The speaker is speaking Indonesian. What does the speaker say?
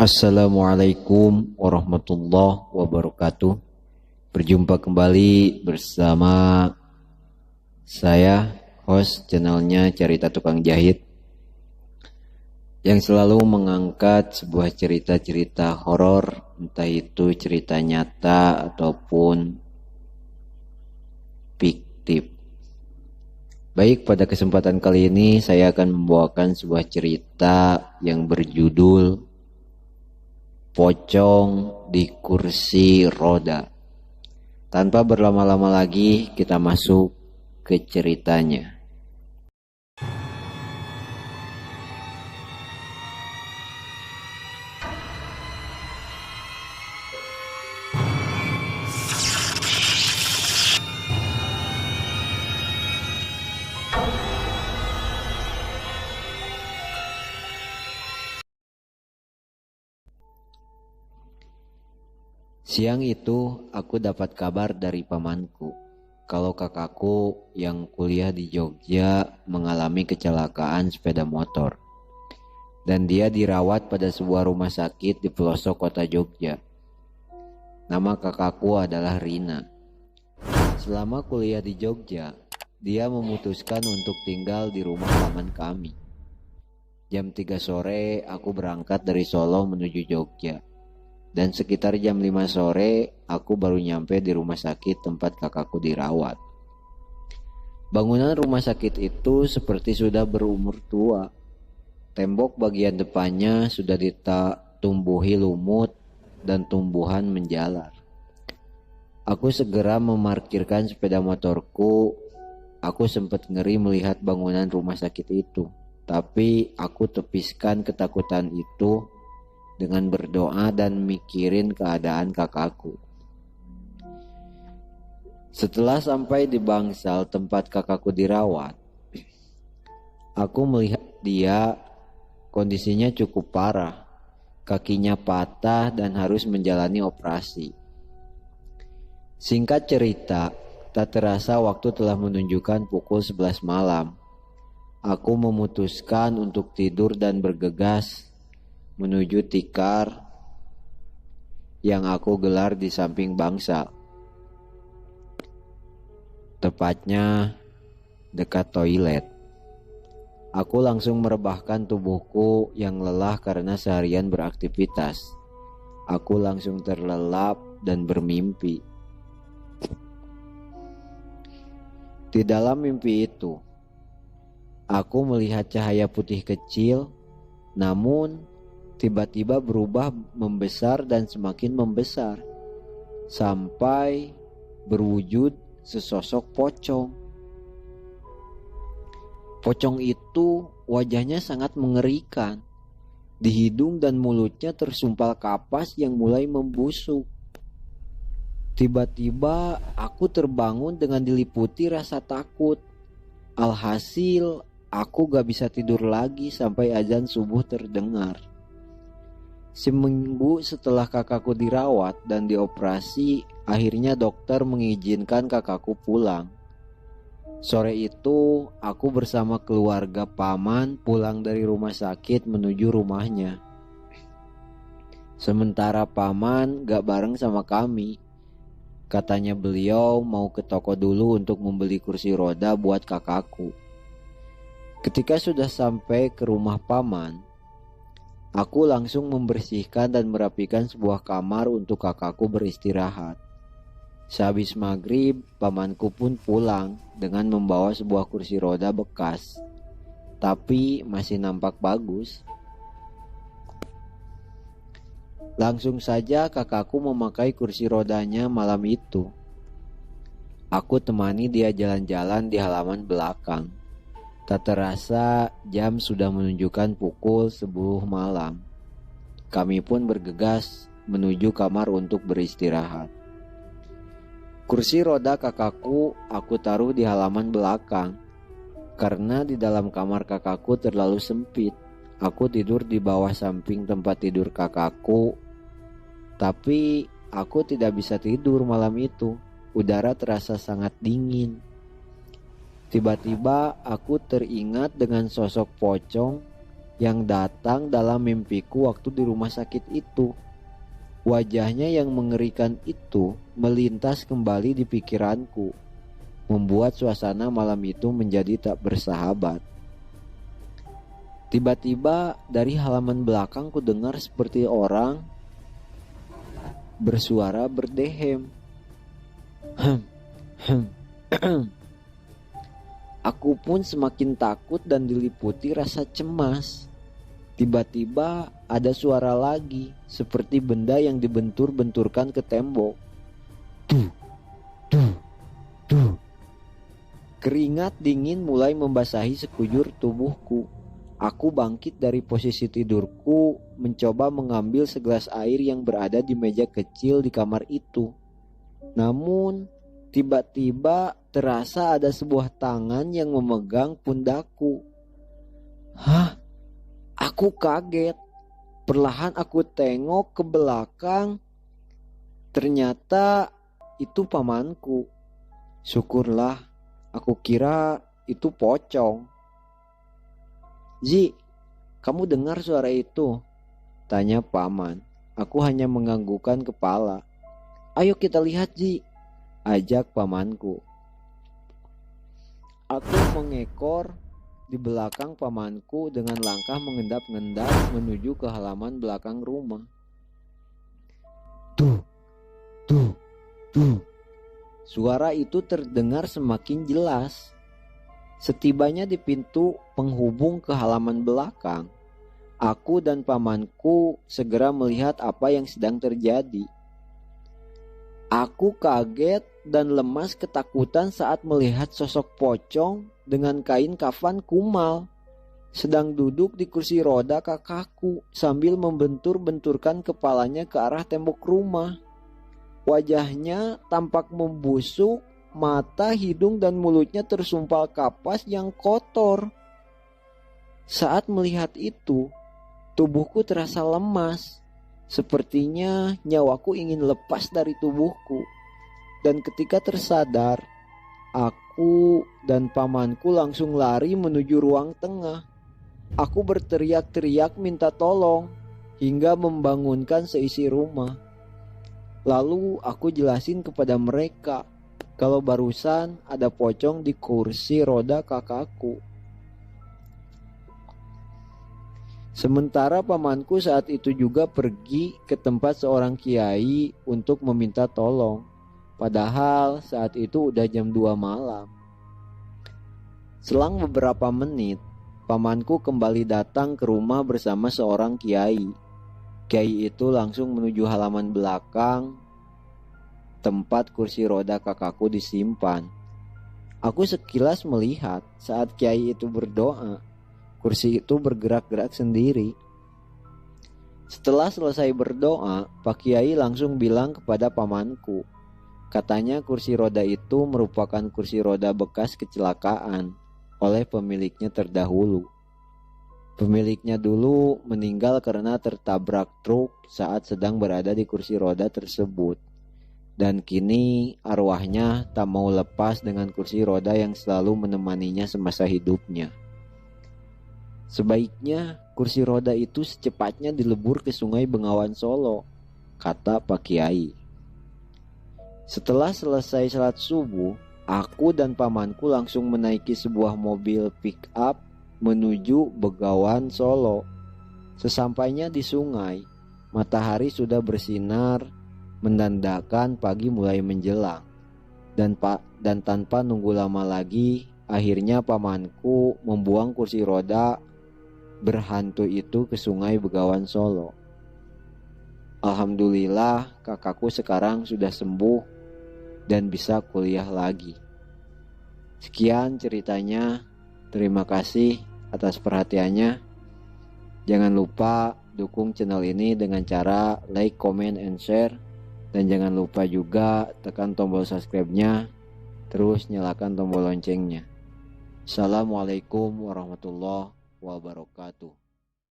Assalamualaikum warahmatullahi wabarakatuh. Berjumpa kembali bersama saya, host channelnya Cerita Tukang Jahit, yang selalu mengangkat sebuah cerita-cerita horor, entah itu cerita nyata ataupun fiktif. Baik, pada kesempatan kali ini saya akan membawakan sebuah cerita yang berjudul Pocong di Kursi Roda. Tanpa berlama-lama lagi, kita masuk ke ceritanya. Siang itu aku dapat kabar dari pamanku kalau kakakku yang kuliah di Jogja mengalami kecelakaan sepeda motor dan dia dirawat pada sebuah rumah sakit di pelosok kota Jogja. Nama kakakku adalah Rina. Selama kuliah di Jogja, dia memutuskan untuk tinggal di rumah paman kami. Jam 3 sore aku berangkat dari Solo menuju Jogja. Dan sekitar jam 5 sore, aku baru nyampe di rumah sakit tempat kakakku dirawat. Bangunan rumah sakit itu seperti sudah berumur tua. Tembok bagian depannya sudah ditumbuhi lumut dan tumbuhan menjalar. Aku segera memarkirkan sepeda motorku. Aku sempat ngeri melihat bangunan rumah sakit itu. Tapi aku tepiskan ketakutan itu dengan berdoa dan mikirin keadaan kakakku. Setelah sampai di bangsal tempat kakakku dirawat, aku melihat dia kondisinya cukup parah. Kakinya patah dan harus menjalani operasi. Singkat cerita, tak terasa waktu telah menunjukkan pukul 11 malam. Aku memutuskan untuk tidur dan bergegas menuju tikar yang aku gelar di samping bangsal, tepatnya dekat toilet. Aku langsung merebahkan tubuhku yang lelah karena seharian beraktivitas. Aku langsung terlelap dan bermimpi. Di dalam mimpi itu, aku melihat cahaya putih kecil, namun tiba-tiba berubah membesar dan semakin membesar sampai berwujud sesosok pocong. Pocong itu wajahnya sangat mengerikan. Di hidung dan mulutnya tersumpal kapas yang mulai membusuk. Tiba-tiba aku terbangun dengan diliputi rasa takut. Alhasil aku gak bisa tidur lagi sampai azan subuh terdengar. Seminggu setelah kakakku dirawat dan dioperasi, akhirnya dokter mengizinkan kakakku pulang. Sore itu, aku bersama keluarga paman pulang dari rumah sakit menuju rumahnya. Sementara paman gak bareng sama kami. Katanya beliau mau ke toko dulu untuk membeli kursi roda buat kakakku. Ketika sudah sampai ke rumah paman, aku langsung membersihkan dan merapikan sebuah kamar untuk kakakku beristirahat. Sehabis maghrib, pamanku pun pulang dengan membawa sebuah kursi roda bekas, tapi masih nampak bagus. Langsung saja kakakku memakai kursi rodanya malam itu. Aku temani dia jalan-jalan di halaman belakang. Tak terasa jam sudah menunjukkan pukul 10 malam. Kami pun bergegas menuju kamar untuk beristirahat. Kursi roda kakakku aku taruh di halaman belakang. Karena di dalam kamar kakakku terlalu sempit. Aku tidur di bawah samping tempat tidur kakakku. Tapi aku tidak bisa tidur malam itu. Udara terasa sangat dingin. Tiba-tiba aku teringat dengan sosok pocong yang datang dalam mimpiku waktu di rumah sakit itu. Wajahnya yang mengerikan itu melintas kembali di pikiranku, membuat suasana malam itu menjadi tak bersahabat. Tiba-tiba dari halaman belakang ku dengar seperti orang bersuara berdehem. Aku pun semakin takut dan diliputi rasa cemas. Tiba-tiba ada suara lagi, seperti benda yang dibentur-benturkan ke tembok. Duh, duh, duh. Keringat dingin mulai membasahi sekujur tubuhku. Aku bangkit dari posisi tidurku, mencoba mengambil segelas air yang berada di meja kecil di kamar itu. Namun, tiba-tiba terasa ada sebuah tangan yang memegang pundakku. Hah? Aku kaget. Perlahan aku tengok ke belakang. Ternyata itu pamanku. Syukurlah, aku kira itu pocong. Zi, kamu dengar suara itu? Tanya paman. Aku hanya menganggukkan kepala. Ayo kita lihat, Zi, ajak pamanku. Aku mengekor di belakang pamanku dengan langkah mengendap-endap menuju ke halaman belakang rumah. Tuh, tuh, tuh. Suara itu terdengar semakin jelas. Setibanya di pintu penghubung ke halaman belakang, aku dan pamanku segera melihat apa yang sedang terjadi. Aku kaget dan lemas ketakutan saat melihat sosok pocong dengan kain kafan kumal sedang duduk di kursi roda kakakku sambil membentur-benturkan kepalanya ke arah tembok rumah. Wajahnya tampak membusuk, mata, hidung, dan mulutnya tersumpal kapas yang kotor. Saat melihat itu, tubuhku terasa lemas. Sepertinya nyawaku ingin lepas dari tubuhku. Dan ketika tersadar, aku dan pamanku langsung lari menuju ruang tengah. Aku berteriak-teriak minta tolong hingga membangunkan seisi rumah. Lalu aku jelasin kepada mereka kalau barusan ada pocong di kursi roda kakakku. Sementara pamanku saat itu juga pergi ke tempat seorang kiai untuk meminta tolong. Padahal saat itu udah jam 2 malam. Selang beberapa menit, pamanku kembali datang ke rumah bersama seorang kiai. Kiai itu langsung menuju halaman belakang tempat kursi roda kakakku disimpan. Aku sekilas melihat saat kiai itu berdoa, kursi itu bergerak-gerak sendiri. Setelah selesai berdoa, Pak Kiai langsung bilang kepada pamanku. Katanya kursi roda itu merupakan kursi roda bekas kecelakaan oleh pemiliknya terdahulu. Pemiliknya dulu meninggal karena tertabrak truk saat sedang berada di kursi roda tersebut. Dan kini arwahnya tak mau lepas dengan kursi roda yang selalu menemaninya semasa hidupnya. Sebaiknya kursi roda itu secepatnya dilebur ke Sungai Bengawan Solo, kata Pak Kiai. Setelah selesai salat subuh, aku dan pamanku langsung menaiki sebuah mobil pick up menuju Bengawan Solo. Sesampainya di sungai, matahari sudah bersinar menandakan pagi mulai menjelang. Dan tanpa nunggu lama lagi, akhirnya pamanku membuang kursi roda berhantu itu ke Sungai Bengawan Solo. Alhamdulillah kakakku sekarang sudah sembuh dan bisa kuliah lagi. Sekian ceritanya. Terima kasih atas perhatiannya. Jangan lupa dukung channel ini dengan cara like, comment, and share. Dan jangan lupa juga tekan tombol subscribe-nya. Terus nyalakan tombol loncengnya. Assalamualaikum warahmatullahi wabarakatuh.